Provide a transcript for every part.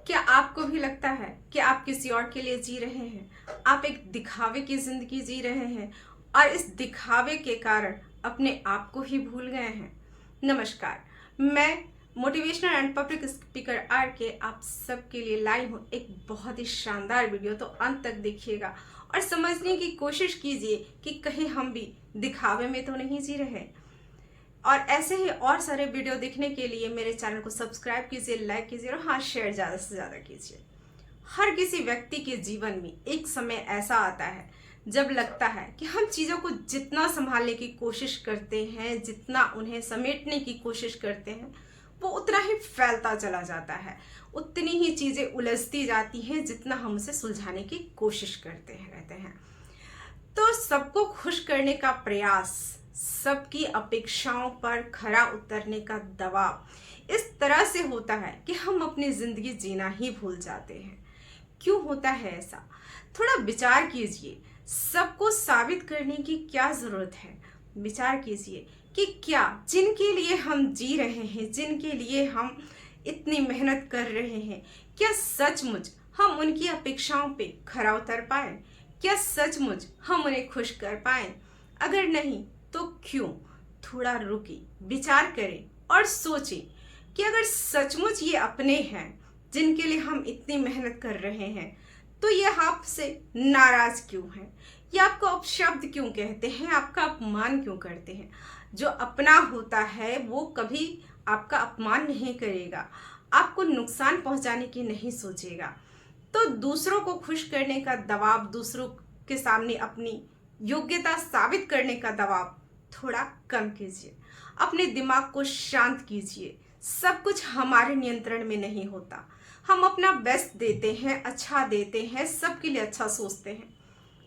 क्या आपको भी लगता है कि आप किसी और के लिए जी रहे हैं? आप एक दिखावे की जिंदगी जी रहे हैं और इस दिखावे के कारण अपने आप को ही भूल गए हैं। नमस्कार, मैं motivational and public speaker R K आप सबके लिए लाई हूँ एक बहुत ही शानदार वीडियो। तो अंत तक देखिएगा और समझने की कोशिश कीजिए कि कहीं हम भी दिखावे में तो नहीं जी रहे। और ऐसे ही और सारे वीडियो देखने के लिए मेरे चैनल को सब्सक्राइब कीजिए, लाइक कीजिए और हाँ, शेयर ज़्यादा से ज़्यादा कीजिए। हर किसी व्यक्ति के जीवन में एक समय ऐसा आता है जब लगता है कि हम चीज़ों को जितना संभालने की कोशिश करते हैं, जितना उन्हें समेटने की कोशिश करते हैं, वो उतना ही फैलता चला जाता है। उतनी ही चीज़ें उलझती जाती हैं जितना हम उसे सुलझाने की कोशिश करते रहते हैं। तो सबको खुश करने का प्रयास, सबकी अपेक्षाओं पर खरा उतरने का दबाव इस तरह से होता है कि हम अपनी जिंदगी जीना ही भूल जाते हैं। क्यों होता है ऐसा? थोड़ा विचार कीजिए। सबको साबित करने की क्या जरूरत है? विचार कीजिए कि क्या जिनके लिए हम जी रहे हैं, जिनके लिए हम इतनी मेहनत कर रहे हैं, क्या सचमुच हम उनकी अपेक्षाओं पे खरा उतर पाए? क्या सचमुच हम उन्हें खुश कर पाए? अगर नहीं तो क्यों? थोड़ा रुकिए, विचार करें और सोचें कि अगर सचमुच ये अपने हैं जिनके लिए हम इतनी मेहनत कर रहे हैं, तो ये आपसे नाराज क्यों हैं? ये आपको अपशब्द क्यों कहते हैं? आपका अपमान क्यों करते हैं? जो अपना होता है वो कभी आपका अपमान नहीं करेगा, आपको नुकसान पहुंचाने की नहीं सोचेगा। तो दूसरों को खुश करने का दबाव, दूसरों के सामने अपनी योग्यता साबित करने का दबाव थोड़ा कम कीजिए। अपने दिमाग को शांत कीजिए। सब कुछ हमारे नियंत्रण में नहीं होता। हम अपना बेस्ट देते हैं, अच्छा देते हैं, सबके लिए अच्छा सोचते हैं,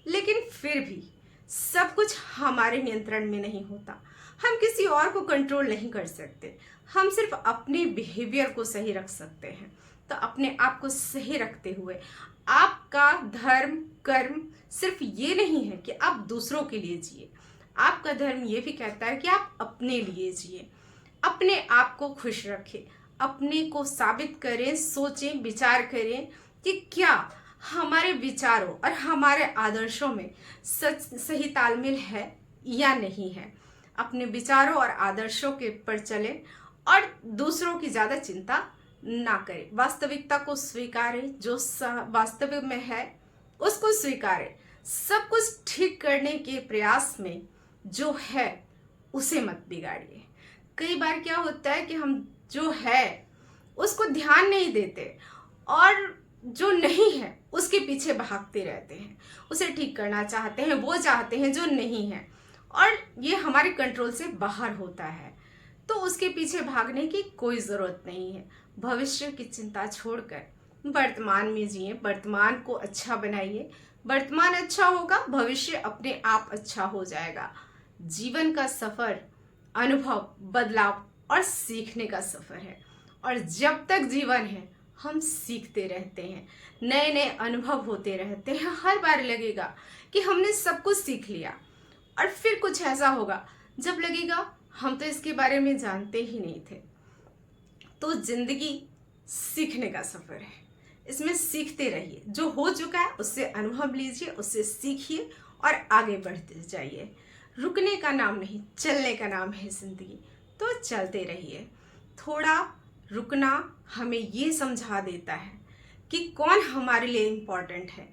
लेकिन फिर भी सब कुछ हमारे नियंत्रण में नहीं होता। हम किसी और को कंट्रोल नहीं कर सकते। हम सिर्फ अपने बिहेवियर को सही रख सकते हैं। तो अपने आप को सही रखते हुए आपका धर्म कर्म सिर्फ ये नहीं है कि आप दूसरों के लिए जिए। आपका धर्म ये भी कहता है कि आप अपने लिए जिए, अपने आप को खुश रखें, अपने को साबित करें, सोचें, विचार करें कि क्या हमारे विचारों और हमारे आदर्शों में सही तालमेल है या नहीं है। अपने विचारों और आदर्शों के पर चलें और दूसरों की ज़्यादा चिंता ना करें। वास्तविकता को स्वीकारें, जो वास्तविक में है उसको स्वीकारें। सब कुछ ठीक करने के प्रयास में जो है उसे मत बिगाड़िए। कई बार क्या होता है कि हम जो है उसको ध्यान नहीं देते और जो नहीं है उसके पीछे भागते रहते हैं। उसे ठीक करना चाहते हैं, वो चाहते हैं जो नहीं है, और ये हमारे कंट्रोल से बाहर होता है। तो उसके पीछे भागने की कोई ज़रूरत नहीं है। भविष्य की चिंता छोड़कर वर्तमान में जिए, वर्तमान को अच्छा बनाइए। वर्तमान अच्छा होगा, भविष्य अपने आप अच्छा हो जाएगा। जीवन का सफ़र अनुभव, बदलाव और सीखने का सफ़र है, और जब तक जीवन है हम सीखते रहते हैं, नए नए अनुभव होते रहते हैं। हर बार लगेगा कि हमने सब कुछ सीख लिया, और फिर कुछ ऐसा होगा जब लगेगा हम तो इसके बारे में जानते ही नहीं थे। तो जिंदगी सीखने का सफ़र है, इसमें सीखते रहिए। जो हो चुका है उससे अनुभव लीजिए, उससे सीखिए और आगे बढ़ते जाइए। रुकने का नाम नहीं, चलने का नाम है ज़िंदगी। तो चलते रहिए। थोड़ा रुकना हमें ये समझा देता है कि कौन हमारे लिए इम्पोर्टेंट है,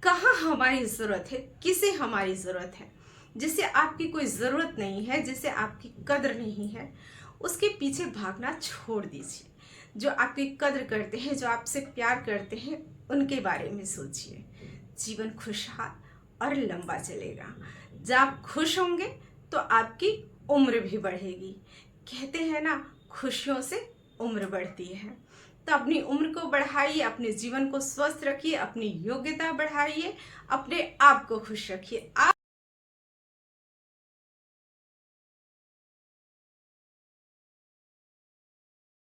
कहाँ हमारी ज़रूरत है, किसे हमारी ज़रूरत है। जिसे आपकी कोई ज़रूरत नहीं है, जिसे आपकी कद्र नहीं है, उसके पीछे भागना छोड़ दीजिए। जो आपकी कद्र करते हैं, जो आपसे प्यार करते हैं, उनके बारे में सोचिए। जीवन खुशहाल और लंबा चलेगा। जब आप खुश होंगे तो आपकी उम्र भी बढ़ेगी। कहते हैं ना, खुशियों से उम्र बढ़ती है। तो अपनी उम्र को बढ़ाइए, अपने जीवन को स्वस्थ रखिए, अपनी योग्यता बढ़ाइए, अपने आप को खुश रखिए।